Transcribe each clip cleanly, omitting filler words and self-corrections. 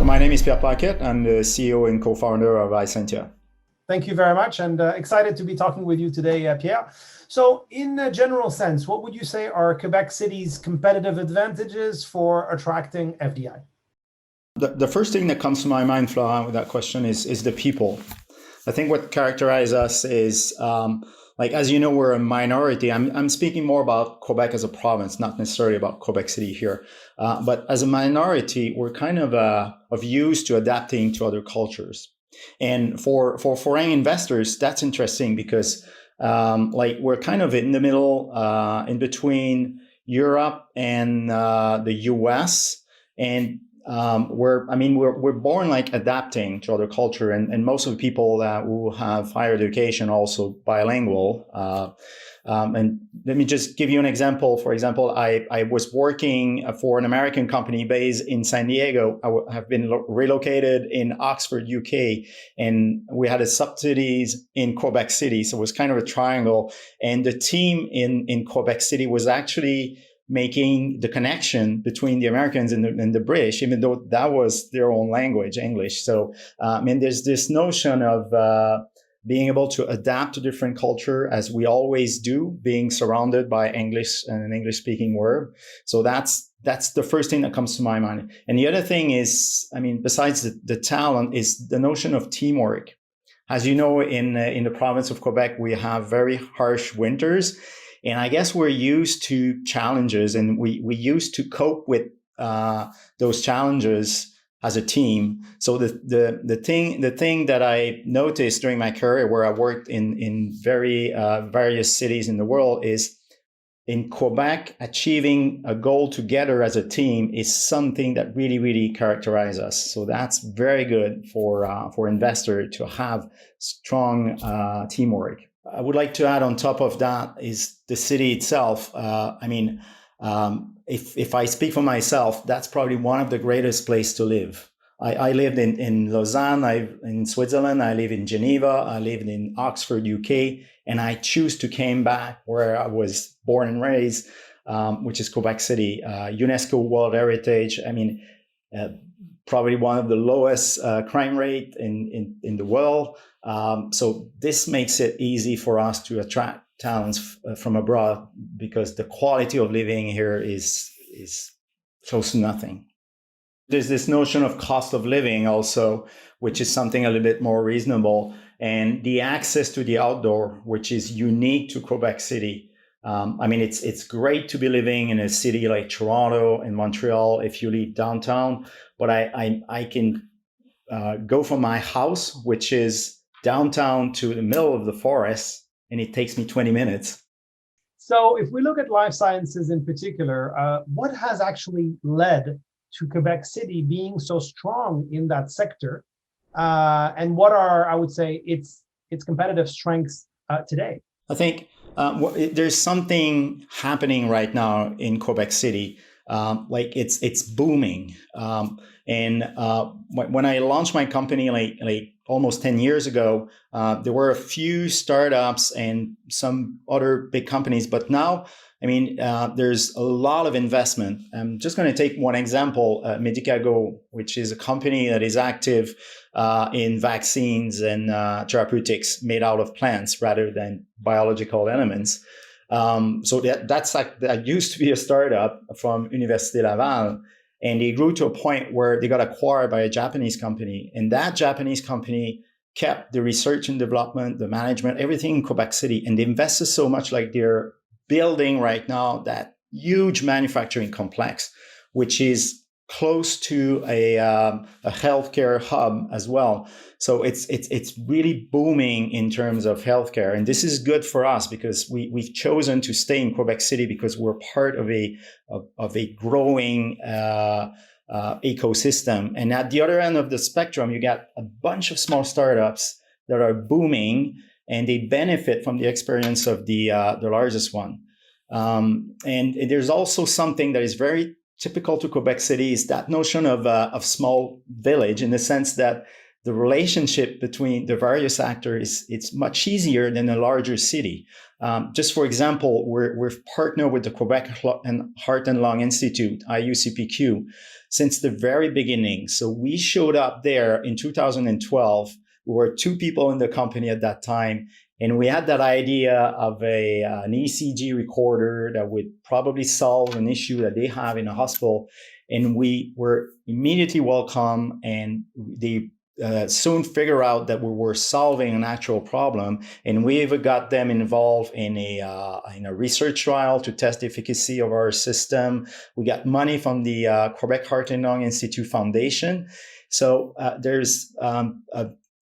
My name is Pierre Paquet. I'm the CEO and co-founder of Icentia. Thank you very much, and excited to be talking with you today, Pierre. So in a general sense, what would you say are Quebec City's competitive advantages for attracting FDI? The first thing that comes to my mind, Florent, with that question is the people. I think what characterizes us is, as you know, we're a minority. I'm speaking more about Quebec as a province, not necessarily about Quebec City here. But as a minority, we're kind of used to adapting to other cultures. And for foreign investors, that's interesting because we're kind of in the middle, in between Europe and the US. And we're born like adapting to other culture, and most of the people who have higher education also bilingual. And let me just give you an example. For example, I was working for an American company based in San Diego. I have been relocated in Oxford, UK, and we had a subsidies in Quebec City. So it was kind of a triangle. And the team in Quebec City was actually making the connection between the Americans and the British, even though that was their own language, English. So, there's this notion of being able to adapt to different culture, as we always do, being surrounded by English and an English-speaking world. So that's the first thing that comes to my mind. And the other thing is, besides the talent, is the notion of teamwork. As you know, in the province of Quebec, we have very harsh winters. And I guess we're used to challenges, and we used to cope with those challenges as a team. So the thing that I noticed during my career, where I worked in very various cities in the world, is in Quebec, achieving a goal together as a team is something that really, really characterizes us. So that's very good for investor to have strong teamwork. I would like to add on top of that is the city itself. If I speak for myself, that's probably one of the greatest places to live. I lived in Lausanne, in Switzerland, I live in Geneva, I lived in Oxford, UK, and I choose to come back where I was born and raised, which is Quebec City, UNESCO World Heritage. Probably one of the lowest crime rate in the world. So this makes it easy for us to attract talents from abroad, because the quality of living here is close to nothing. There's this notion of cost of living also, which is something a little bit more reasonable, and the access to the outdoor, which is unique to Quebec City. It's great to be living in a city like Toronto and Montreal if you live downtown, but I can go from my house, which is downtown, to the middle of the forest, and it takes me 20 minutes. So if we look at life sciences in particular, what has actually led to Quebec City being so strong in that sector? And what are, I would say, its competitive strengths today? I think there's something happening right now in Quebec City. It's booming. When I launched my company like almost 10 years ago, there were a few startups and some other big companies, but now, there's a lot of investment. I'm just going to take one example, Medicago, which is a company that is active in vaccines and therapeutics made out of plants rather than biological elements. So that used to be a startup from Université Laval, and they grew to a point where they got acquired by a Japanese company, and that Japanese company kept the research and development, the management, everything in Quebec City, and they invested so much, like they're building right now that huge manufacturing complex, which is close to a healthcare hub as well. So it's really booming in terms of healthcare, and this is good for us because we've chosen to stay in Quebec City because we're part of a growing ecosystem. And at the other end of the spectrum, you got a bunch of small startups that are booming, and they benefit from the experience of the largest one. And there's also something that is very typical to Quebec City, is that notion of small village, in the sense that the relationship between the various actors, it's much easier than a larger city. Just for example, we've partnered with the Quebec Heart and Lung Institute, IUCPQ, since the very beginning. So we showed up there in 2012. We were 2 people in the company at that time. And we had that idea of an ECG recorder that would probably solve an issue that they have in a hospital. And we were immediately welcome, and they soon figure out that we were solving an actual problem. And we even got them involved in a research trial to test the efficacy of our system. We got money from the Quebec Heart and Lung Institute Foundation. So there's an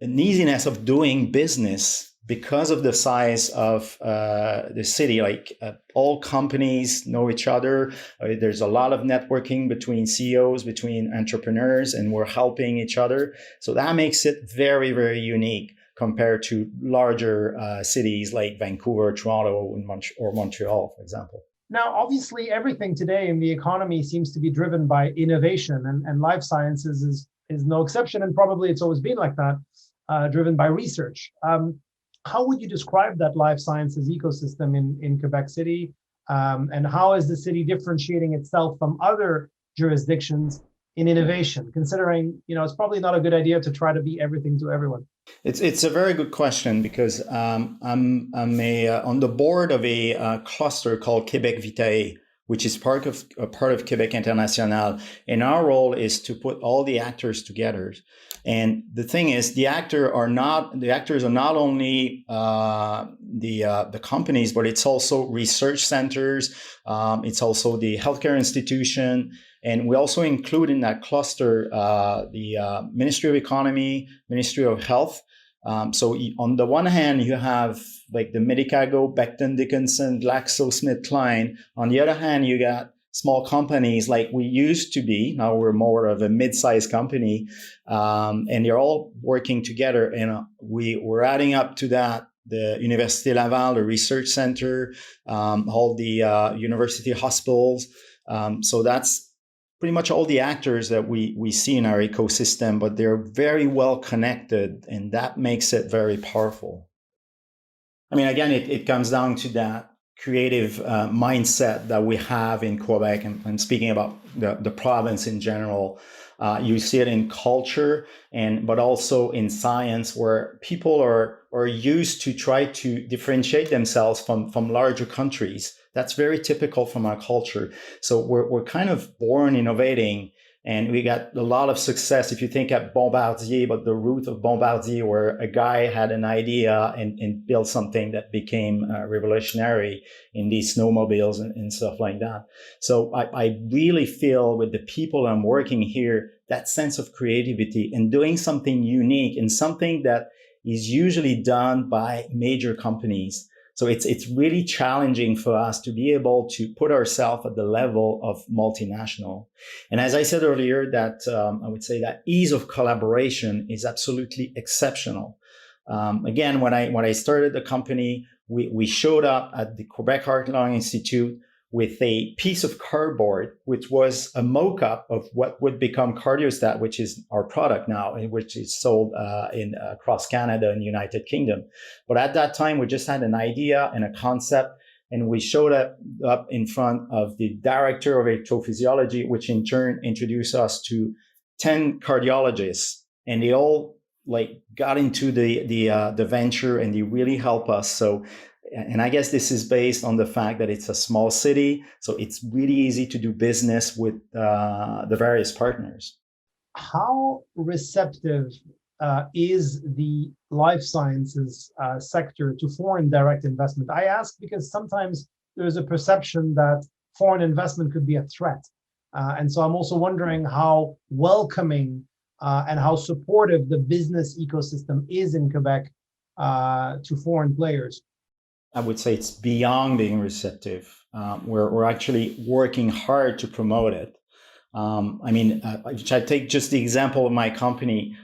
easiness of doing business because of the size of the city. Like all companies know each other. There's a lot of networking between CEOs, between entrepreneurs, and we're helping each other. So that makes it very, very unique compared to larger cities like Vancouver, Toronto, or Montreal, for example. Now, obviously, everything today in the economy seems to be driven by innovation, and life sciences is no exception, and probably it's always been like that, driven by research. How would you describe that life sciences ecosystem in Quebec City? And how is the city differentiating itself from other jurisdictions in innovation, considering, it's probably not a good idea to try to be everything to everyone? It's a very good question, because I'm on the board of a cluster called Quebec Vitae, which is part of Quebec International. And our role is to put all the actors together. And the thing is, the actors are not only the companies, but it's also research centers. It's also the healthcare institution. And we also include in that cluster the Ministry of Economy, Ministry of Health. So on the one hand, you have like the Medicago, Becton Dickinson, GlaxoSmithKline. On the other hand, you got small companies like we used to be. Now we're more of a mid-sized company, and they're all working together. And we're adding up to that the Université Laval, the research center, all the university hospitals. So that's pretty much all the actors that we see in our ecosystem, but they're very well connected, and that makes it very powerful. I mean, again, it comes down to that creative mindset that we have in Quebec, and speaking about the province in general. You see it in culture, but also in science, where people are used to try to differentiate themselves from larger countries. That's very typical from our culture. So we're kind of born innovating, and we got a lot of success. If you think at Bombardier, but the root of Bombardier, where a guy had an idea and built something that became revolutionary in these snowmobiles and stuff like that. So I really feel with the people I'm working here, that sense of creativity and doing something unique and something that is usually done by major companies. So it's really challenging for us to be able to put ourselves at the level of multinational. And as I said earlier, that I would say that ease of collaboration is absolutely exceptional. Again, when I started the company, we showed up at the Quebec Heart and Lung Institute with a piece of cardboard, which was a mock-up of what would become Cardiostat, which is our product now, which is sold across Canada and the United Kingdom. But at that time, we just had an idea and a concept, and we showed up in front of the director of electrophysiology, which in turn introduced us to 10 cardiologists, and they all got into the venture, and they really help us. So. And I guess this is based on the fact that it's a small city, so it's really easy to do business with the various partners. How receptive is the life sciences sector to foreign direct investment? I ask because sometimes there's a perception that foreign investment could be a threat. And so I'm also wondering how welcoming and how supportive the business ecosystem is in Quebec to foreign players. I would say it's beyond being receptive. We're actually working hard to promote it. If I take just the example of my company,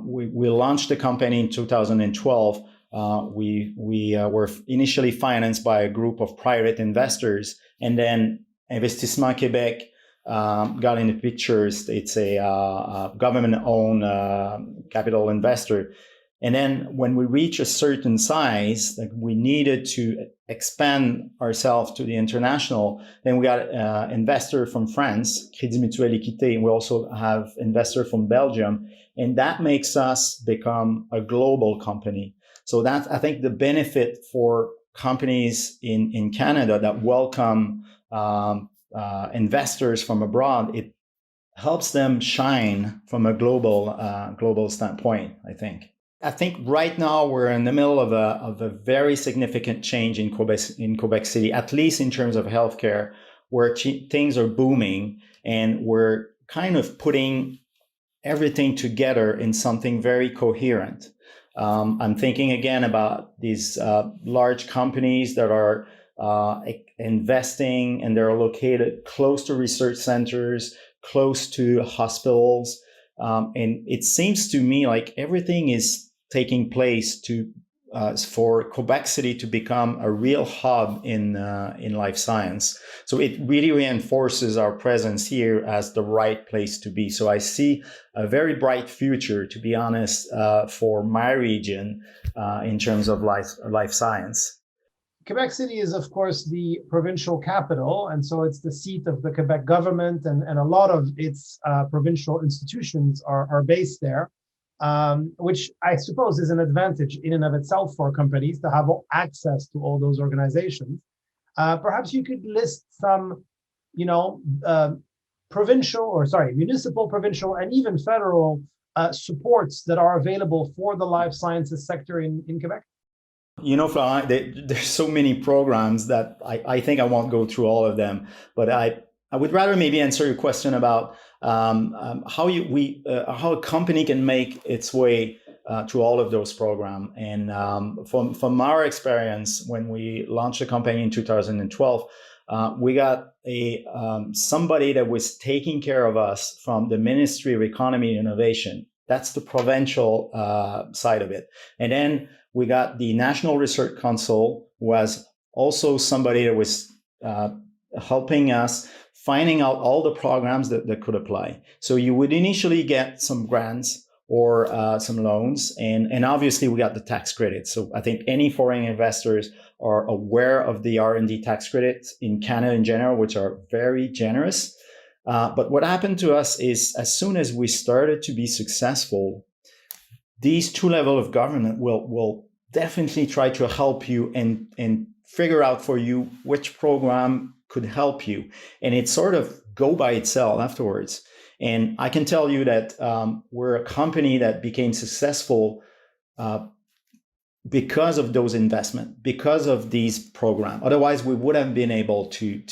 we launched the company in 2012. We were initially financed by a group of private investors, and then Investissement Québec got in the pictures. It's a government-owned capital investor. And then when we reach a certain size, like we needed to expand ourselves to the international, then we got investor from France, Crédit Mutuel Équité, and we also have investor from Belgium. And that makes us become a global company. So that's, I think, the benefit for companies in Canada that welcome investors from abroad. It helps them shine from a global standpoint, I think. I think right now we're in the middle of a very significant change in Quebec City, at least in terms of healthcare, where things are booming, and we're kind of putting everything together in something very coherent. I'm thinking again about these large companies that are investing, and they're located close to research centers, close to hospitals. And it seems to me like everything is taking place for Quebec City to become a real hub in life science. So it really reinforces our presence here as the right place to be. So I see a very bright future, to be honest, for my region in terms of life science. Quebec City is, of course, the provincial capital, and so it's the seat of the Quebec government, and a lot of its provincial institutions are based there, which I suppose is an advantage in and of itself for companies to have access to all those organizations. Perhaps you could list some, municipal, provincial, and even federal supports that are available for the life sciences sector in Quebec. Florent, there's so many programs that I think I won't go through all of them, but I would rather maybe answer your question about how a company can make its way to all of those programs. And from our experience, when we launched the company in 2012, we got somebody that was taking care of us from the Ministry of Economy and Innovation. That's the provincial side of it. And then we got the National Research Council, who was also somebody that was helping us finding out all the programs that could apply. So you would initially get some grants or some loans, and obviously we got the tax credits. So I think any foreign investors are aware of the R&D tax credits in Canada in general, which are very generous. But what happened to us is, as soon as we started to be successful, these two levels of government will definitely try to help you and figure out for you which program could help you. And it sort of go by itself afterwards. And I can tell you that we're a company that became successful because of those investments, because of these programs. Otherwise, we would have been able to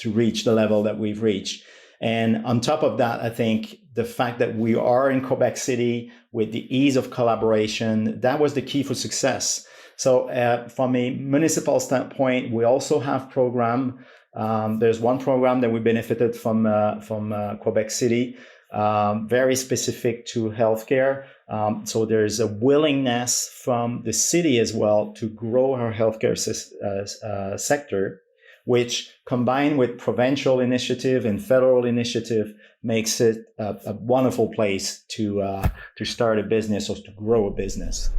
reach the level that we've reached. And on top of that, I think the fact that we are in Quebec City with the ease of collaboration, that was the key for success. So from a municipal standpoint, we also have program. There's one program that we benefited from Quebec City, very specific to healthcare. So there's a willingness from the city as well to grow our healthcare sector, which combined with provincial initiative and federal initiative makes it a wonderful place to start a business or to grow a business.